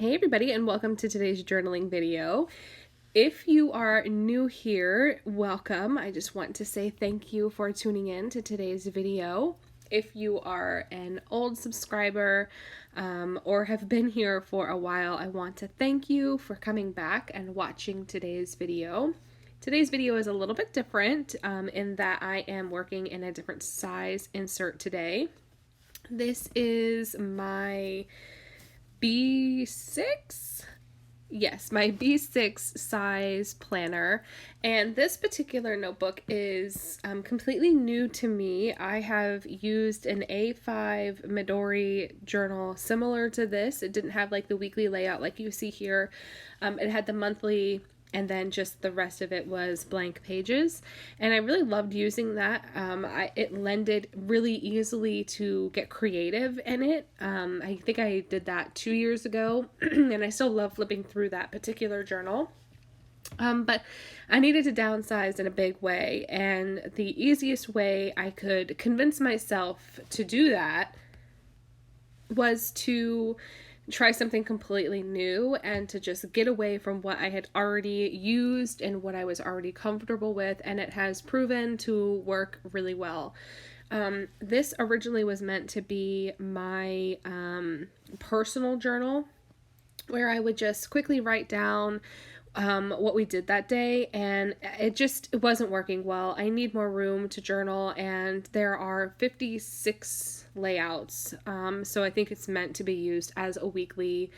Hey everybody, and welcome to today's journaling video. If you are new here, welcome. I just want to say thank you for tuning in to today's video. If you are an old subscriber or have been here for a while, I want to thank you for coming back and watching today's video. Today's video is a little bit different in that I am working in a different size insert today. This is my B6? Yes, my B6 size planner. And this particular notebook is completely new to me. I have used an A5 Midori journal similar to this. It didn't have like the weekly layout like you see here. It had the monthly, and then just the rest of it was blank pages, and I really loved using that. It lended really easily to get creative in it. I think I did that 2 years ago and I still love flipping through that particular journal. But I needed to downsize in a big way, and the easiest way I could convince myself to do that was to try something completely new and to just get away from what I had already used and what I was already comfortable with, and it has proven to work really well. This originally was meant to be my personal journal where I would just quickly write down what we did that day, and it wasn't working well. I need more room to journal, and there are 56 layouts, so I think it's meant to be used as a weekly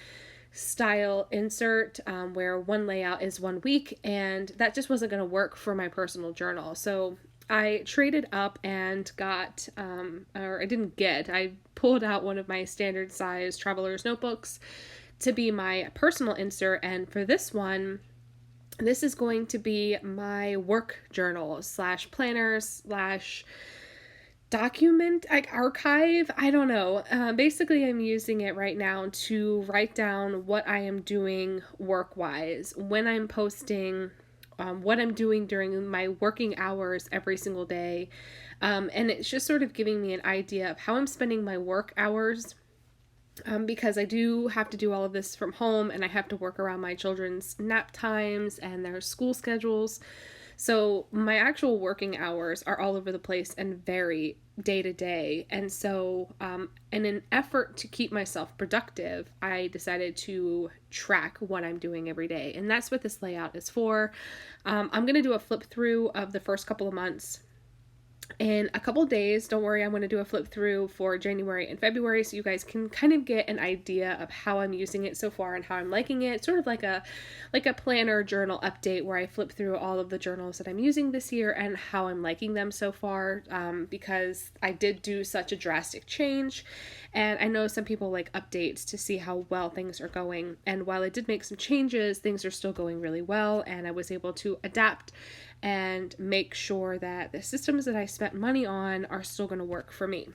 style insert, where one layout is 1 week, and that just wasn't going to work for my personal journal. So I traded up and got, I pulled out one of my standard size traveler's notebooks to be my personal insert, and for this one, this is going to be my work journal slash planner slash document archive. I don't know. Basically, I'm using it right now to write down what I am doing work wise, when I'm posting, what I'm doing during my working hours every single day, and it's just sort of giving me an idea of how I'm spending my work hours. Because I do have to do all of this from home, and I have to work around my children's nap times and their school schedules. So my actual working hours are all over the place and vary day to day. And so, in an effort to keep myself productive, I decided to track what I'm doing every day. And that's what this layout is for. I'm going to do a flip through of the first couple of months in a couple days. Don't worry, I'm going to do a flip through for January and February so you guys can kind of get an idea of how I'm using it so far and how I'm liking it. Sort of like a planner journal update where I flip through all of the journals that I'm using this year and how I'm liking them so far, because I did do such a drastic change, and I know some people like updates to see how well things are going, and while I did make some changes, things are still going really well, and I was able to adapt and make sure that the systems that I spent money on are still going to work for me.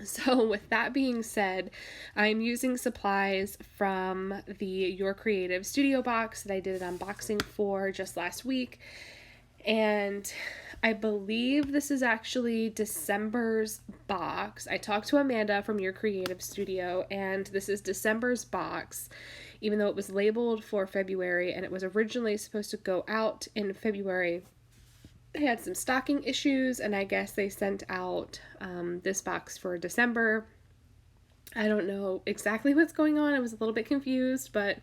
So with that being said, I'm using supplies from the Your Creative Studio box that I did an unboxing for just last week. And I believe this is actually December's box. I talked to Amanda from Your Creative Studio, and this is December's box, even though it was labeled for February and it was originally supposed to go out in February. They had some stocking issues, and I guess they sent out this box for December. I don't know exactly what's going on. I was a little bit confused, but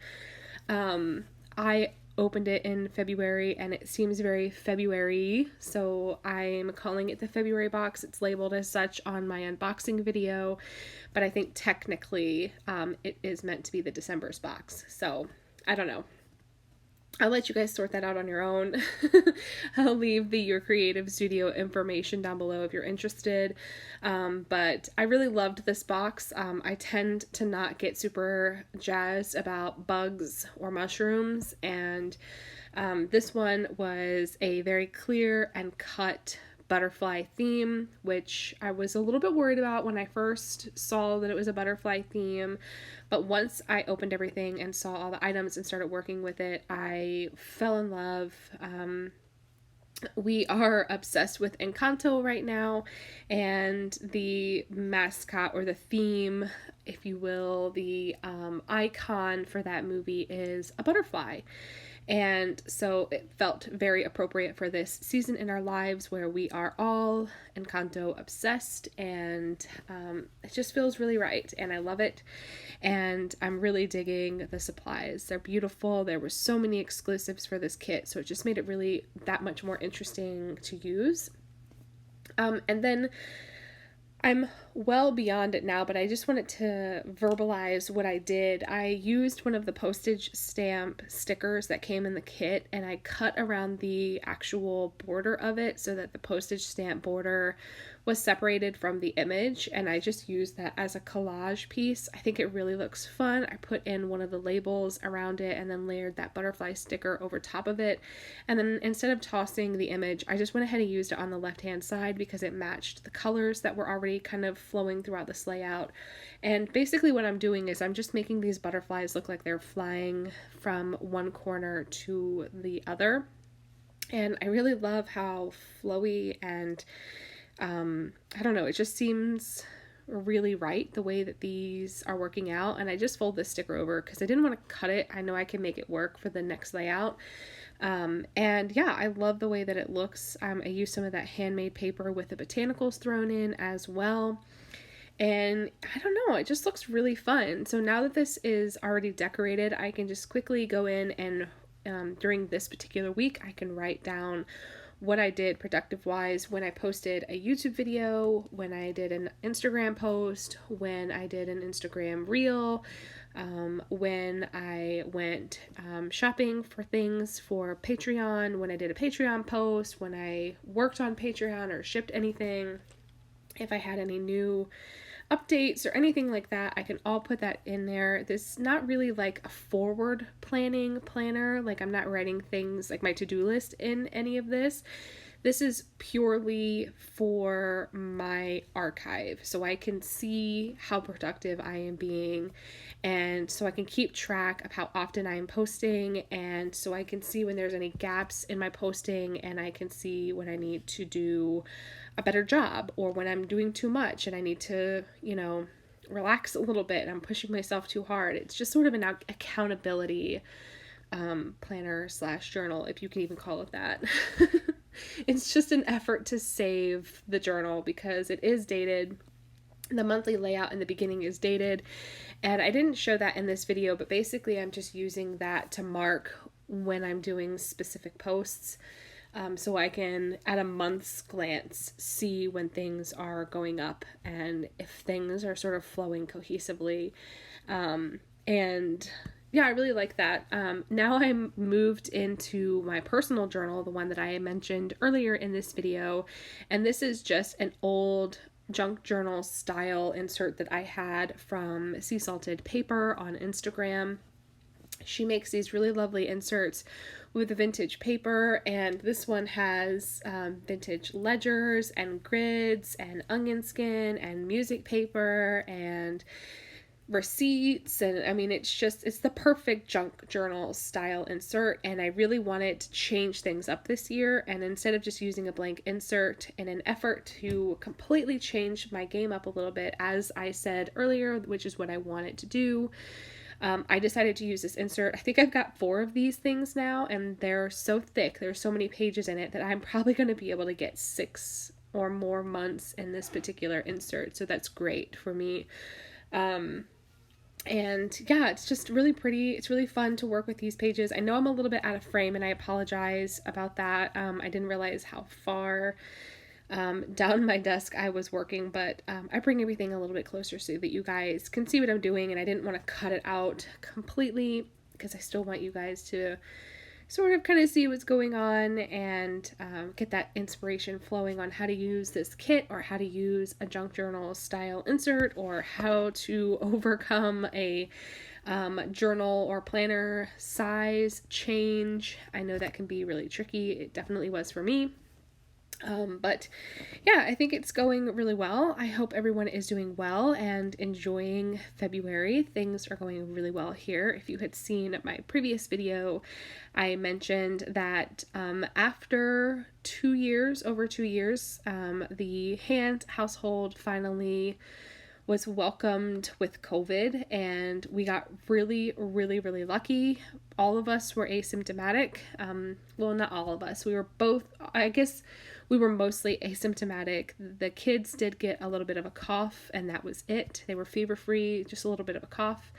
I opened it in February and it seems very February, so I'm calling it the February box. It's labeled as such on my unboxing video, but I think technically it is meant to be the December's box, so I don't know. I'll let you guys sort that out on your own. I'll leave the Your Creative Studio information down below if you're interested. But I really loved this box. I tend to not get super jazzed about bugs or mushrooms, and this one was a very clear and cut butterfly theme, which I was a little bit worried about when I first saw that it was a butterfly theme, but once I opened everything and saw all the items and started working with it, I fell in love. We are obsessed with Encanto right now, and the mascot or the theme if you will, the icon for that movie is a butterfly. And so it felt very appropriate for this season in our lives where we are all Encanto obsessed, and it just feels really right, and I love it. And I'm really digging the supplies. They're beautiful. There were so many exclusives for this kit, so it just made it really that much more interesting to use. And then I'm well beyond it now, but I just wanted to verbalize what I did. I used one of the postage stamp stickers that came in the kit, and I cut around the actual border of it so that the postage stamp border was separated from the image, and I just used that as a collage piece. I think it really looks fun. I put in one of the labels around it and then layered that butterfly sticker over top of it. And then instead of tossing the image, I just went ahead and used it on the left-hand side because it matched the colors that were already kind of flowing throughout this layout. And basically what I'm doing is I'm just making these butterflies look like they're flying from one corner to the other. And I really love how flowy and I don't know, it just seems really right the way that these are working out. And I just fold this sticker over because I didn't want to cut it. I know I can make it work for the next layout. And yeah, I love the way that it looks. I used some of that handmade paper with the botanicals thrown in as well. And I don't know, it just looks really fun. So now that this is already decorated, I can just quickly go in and during this particular week, I can write down what I did productive wise when I posted a YouTube video, when I did an Instagram post, when I did an Instagram reel, when I went shopping for things for Patreon, when I did a Patreon post, when I worked on Patreon or shipped anything, if I had any new updates or anything like that, I can all put that in there. This is not really like a forward planning planner. Like I'm not writing things like my to-do list in any of this. This is purely for my archive, so I can see how productive I am being, and so I can keep track of how often I am posting, and so I can see when there's any gaps in my posting, and I can see when I need to do a better job or when I'm doing too much and I need to, relax a little bit and I'm pushing myself too hard. It's just sort of an accountability planner / journal, if you can even call it that. It's just an effort to save the journal because it is dated. The monthly layout in the beginning is dated, and I didn't show that in this video, but basically I'm just using that to mark when I'm doing specific posts. So I can, at a month's glance, see when things are going up and if things are sort of flowing cohesively. And yeah, I really like that. Now I'm moved into my personal journal, the one that I mentioned earlier in this video. And this is just an old junk journal style insert that I had from Sea Salted Paper on Instagram. She makes these really lovely inserts with vintage paper, and this one has vintage ledgers and grids and onion skin and music paper and receipts, and I mean it's the perfect junk journal style insert, and I really wanted to change things up this year, and instead of just using a blank insert, in an effort to completely change my game up a little bit, as I said earlier, which is what I wanted to do, I decided to use this insert. I think I've got 4 of these things now, and they're so thick, there's so many pages in it, that I'm probably going to be able to get 6 or more months in this particular insert, so that's great for me. And yeah, it's just really pretty. It's really fun to work with these pages. I know I'm a little bit out of frame, and I apologize about that. I didn't realize how far down my desk I was working, but I bring everything a little bit closer so that you guys can see what I'm doing, and I didn't want to cut it out completely because I still want you guys to sort of kind of see what's going on and get that inspiration flowing on how to use this kit, or how to use a junk journal style insert, or how to overcome a journal or planner size change. I know that can be really tricky. It definitely was for me. But yeah, I think it's going really well. I hope everyone is doing well and enjoying February. Things are going really well here. If you had seen my previous video, I mentioned that after over 2 years, the Hand household finally was welcomed with COVID, and we got really, really, really lucky. All of us were asymptomatic. Well, not all of us. We were both, I guess we were mostly asymptomatic. The kids did get a little bit of a cough, and that was it. They were fever free, just a little bit of a cough.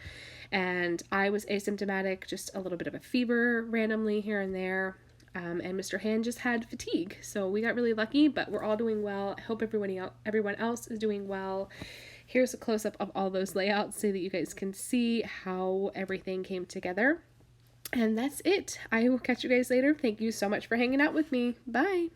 And I was asymptomatic, just a little bit of a fever randomly here and there. And Mr. Hand just had fatigue. So we got really lucky, but we're all doing well. I hope everyone else is doing well. Here's a close-up of all those layouts so that you guys can see how everything came together. And that's it. I will catch you guys later. Thank you so much for hanging out with me. Bye.